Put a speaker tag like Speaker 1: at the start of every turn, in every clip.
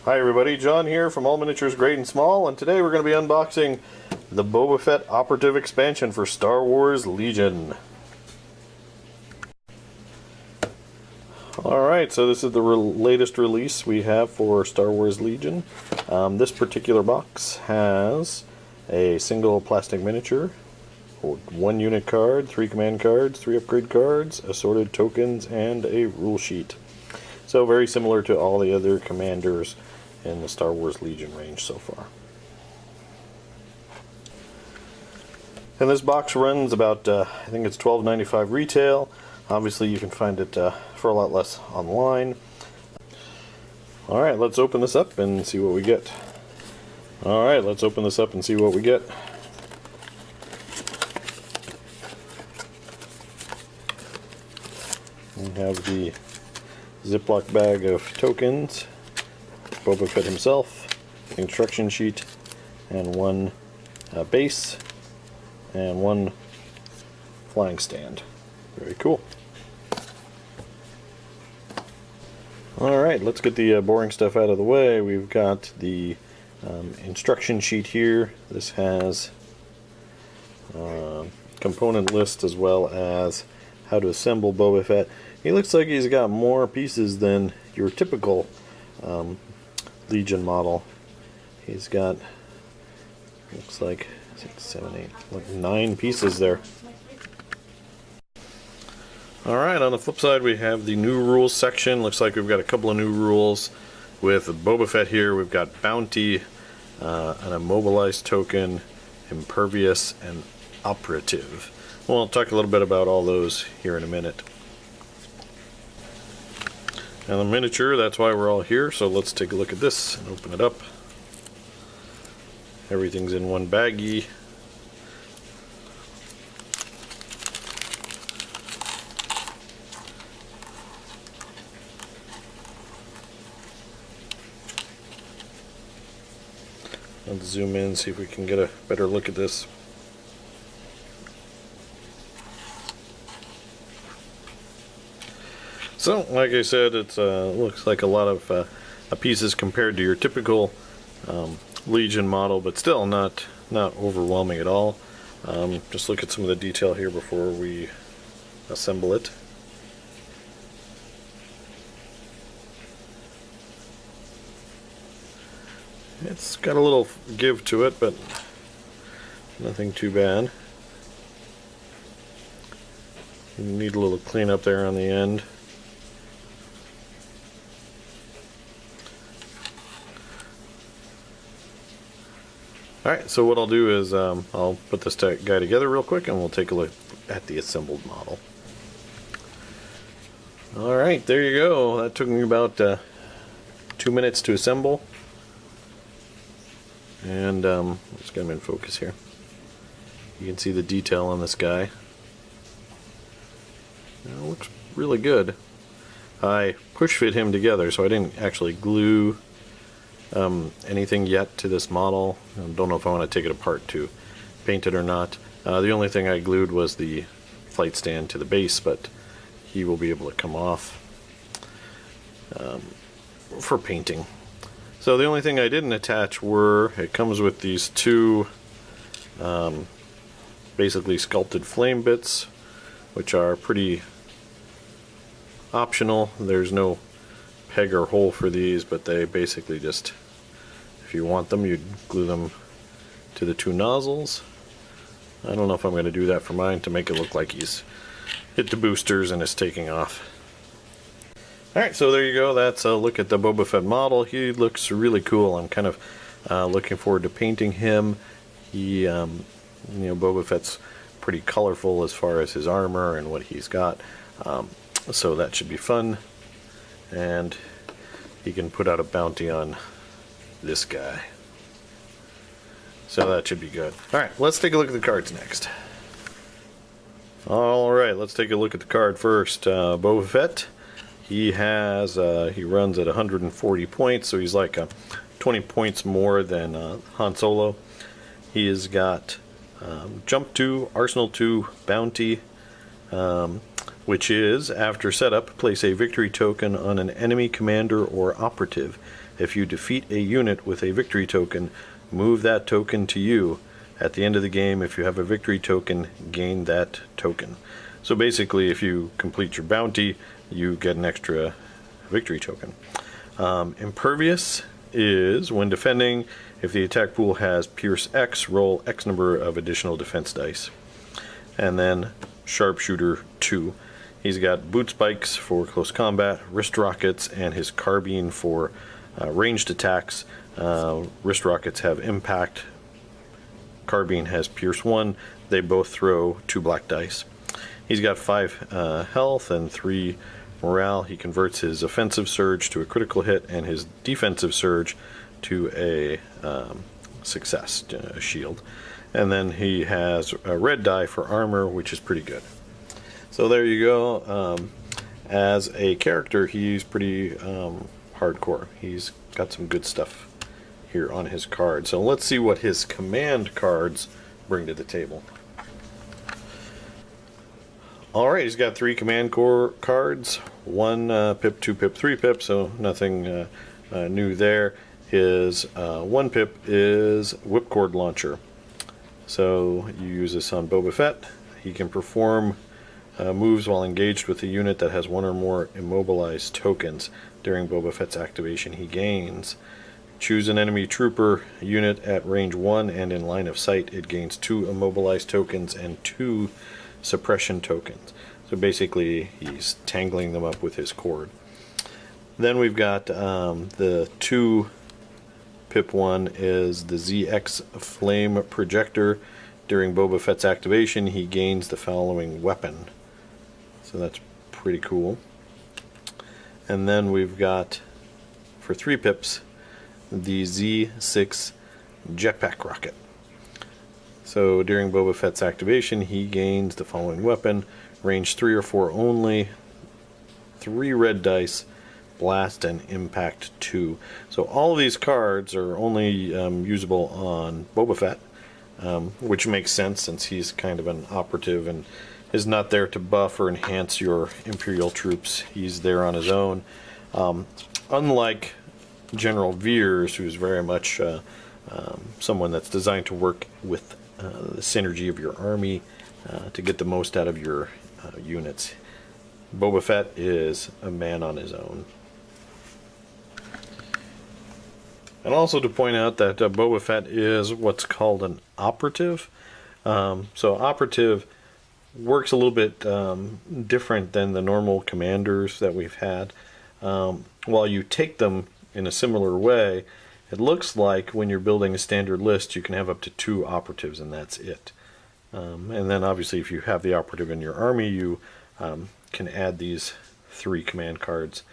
Speaker 1: Hi everybody, John here from All Miniatures Great and Small, and today we're going to be unboxing the Boba Fett Operative Expansion for Star Wars Legion. Alright, so this is the latest release we have for Star Wars Legion. This particular box has a single plastic miniature, 1 unit card, 3 command cards, 3 upgrade cards, assorted tokens, and a rule sheet. So very similar to all the other commanders in the Star Wars Legion range so far. And this box runs about, I think it's $12.95 retail. Obviously you can find it for a lot less online. Alright, let's open this up and see what we get. Alright, let's open this up and see what we get. We have the Ziploc bag of tokens, Boba Fett himself, instruction sheet, and 1 base, and 1 flying stand. Very cool. Alright, let's get the boring stuff out of the way. We've got the instruction sheet here. This has component list as well as how to assemble Boba Fett. He looks like he's got more pieces than your typical Legion model. He's got, looks like 6, 7, 8, like 9 pieces there. Alright, on the flip side we have the new rules section. Looks like we've got a couple of new rules. With Boba Fett here, we've got Bounty, an immobilized token, Impervious, and Operative. Well, I'll talk a little bit about all those here in a minute. And the miniature, that's why we're all here, so let's take a look at this and open it up. Everything's in one baggie. Let's zoom in, see if we can get a better look at this. So, like I said, it looks like a lot of pieces compared to your typical Legion model, but still not overwhelming at all. Just look at some of the detail here before we assemble it. It's got a little give to it, but nothing too bad. You need a little cleanup there on the end. Alright, so what I'll do is I'll put this guy together real quick and we'll take a look at the assembled model. Alright, there you go. That took me about 2 minutes to assemble. And let's get him in focus here. You can see the detail on this guy. It looks really good. I push fit him together, so I didn't actually glue anything yet to this model. I don't know if I want to take it apart to paint it or not. The only thing I glued was the flight stand to the base, but he will be able to come off for painting. So the only thing I didn't attach were, it comes with these 2 basically sculpted flame bits, which are pretty optional. There's no peg or hole for these, but they basically just, if you want them, you'd glue them to the 2 nozzles. I don't know if I'm going to do that for mine to make it look like he's hit the boosters and is taking off. Alright, so there you go. That's a look at the Boba Fett model. He looks really cool. I'm kind of looking forward to painting him. He, you know, Boba Fett's pretty colorful as far as his armor and what he's got. So that should be fun. And he can put out a bounty on this guy. So that should be good. Alright, let's take a look at the cards next. Alright, let's take a look at the card first. Boba Fett. He has, he runs at 140 points, so he's like 20 points more than Han Solo. He has got Jump 2, Arsenal 2, Bounty, which is, after setup, place a victory token on an enemy commander or operative. If you defeat a unit with a victory token, move that token to you. At the end of the game, if you have a victory token, gain that token. So basically, if you complete your bounty, you get an extra victory token. Impervious is, when defending, if the attack pool has Pierce X, roll X number of additional defense dice. And then Sharpshooter 2. He's got boot spikes for close combat, wrist rockets, and his carbine for ranged attacks. Wrist rockets have impact. Carbine has Pierce 1. They both throw 2 black dice. He's got 5 health and 3 morale. He converts his offensive surge to a critical hit and his defensive surge to a success, a shield. And then he has a red die for armor, which is pretty good. So there you go. As a character, he's pretty hardcore. He's got some good stuff here on his card. So let's see what his command cards bring to the table. Alright, he's got 3 command core cards. 1 pip, 2 pip, 3 pip, so nothing new there. His 1 pip is Whipcord Launcher. So you use this on Boba Fett. He can perform moves while engaged with a unit that has 1 or more immobilized tokens. During Boba Fett's activation, he gains. Choose an enemy trooper unit at range 1 and in line of sight. It gains 2 immobilized tokens and 2 suppression tokens. So basically, he's tangling them up with his cord. Then we've got the 2 pip one is the ZX Flame Projector. During Boba Fett's activation, he gains the following weapon. So that's pretty cool. And then we've got, for 3 pips, the Z6 Jetpack Rocket. So during Boba Fett's activation, he gains the following weapon. Range 3 or 4 only, 3 red dice, blast, and impact 2. So all of these cards are only usable on Boba Fett, which makes sense since he's kind of an operative and is not there to buff or enhance your Imperial troops. He's there on his own. Unlike General Veers, who's very much someone that's designed to work with the synergy of your army to get the most out of your units. Boba Fett is a man on his own. And also to point out that Boba Fett is what's called an operative. So operative works a little bit different than the normal commanders that we've had. While you take them in a similar way, it looks like when you're building a standard list, you can have up to 2 operatives, and that's it. And then obviously if you have the operative in your army, you can add these 3 command cards.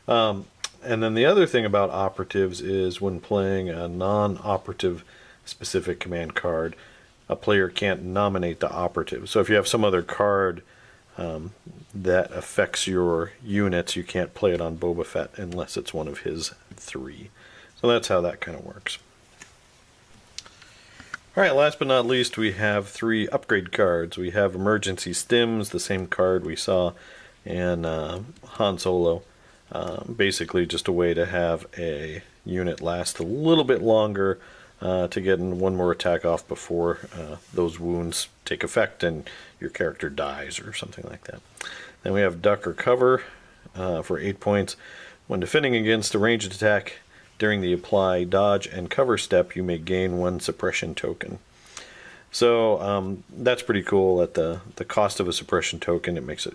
Speaker 1: And then the other thing about operatives is when playing a non-operative specific command card, a player can't nominate the operative. So if you have some other card that affects your units, you can't play it on Boba Fett unless it's one of his 3. So that's how that kind of works. Alright, last but not least, we have 3 upgrade cards. We have Emergency Stims, the same card we saw in Han Solo. Basically just a way to have a unit last a little bit longer to get 1 more attack off before those wounds take effect and your character dies or something like that. Then we have Duck or Cover for 8 points. When defending against a ranged attack, during the apply, dodge, and cover step, you may gain 1 suppression token. So that's pretty cool. At the cost of a suppression token, it makes it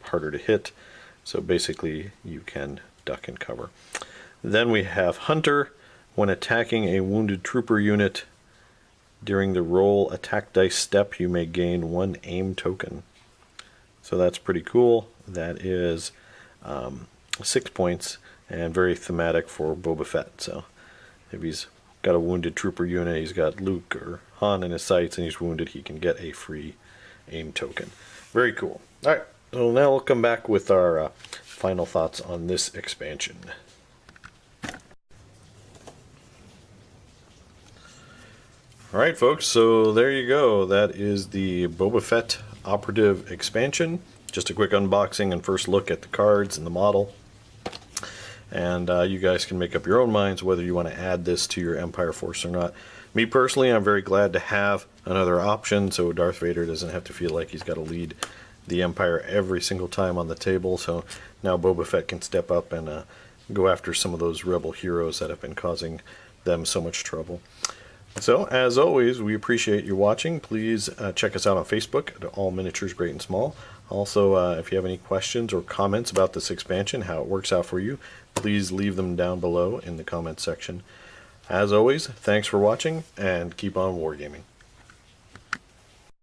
Speaker 1: harder to hit. So basically, you can duck and cover. Then we have Hunter. When attacking a wounded trooper unit, during the roll attack dice step, you may gain 1 aim token. So that's pretty cool. That is 6 points. And very thematic for Boba Fett. So if he's got a wounded trooper unit, he's got Luke or Han in his sights, and he's wounded, he can get a free aim token. Very cool. Alright, so now we'll come back with our final thoughts on this expansion. Alright folks, so there you go. That is the Boba Fett Operative Expansion. just a quick unboxing and first look at the cards and the model. And you guys can make up your own minds whether you want to add this to your Empire Force or not. Me personally, I'm very glad to have another option so Darth Vader doesn't have to feel like he's got to lead the Empire every single time on the table. So now Boba Fett can step up and go after some of those rebel heroes that have been causing them so much trouble. So, as always, we appreciate you watching. Please check us out on Facebook at All Miniatures Great and Small. Also, if you have any questions or comments about this expansion, how it works out for you, please leave them down below in the comments section. As always, thanks for watching, and keep on wargaming.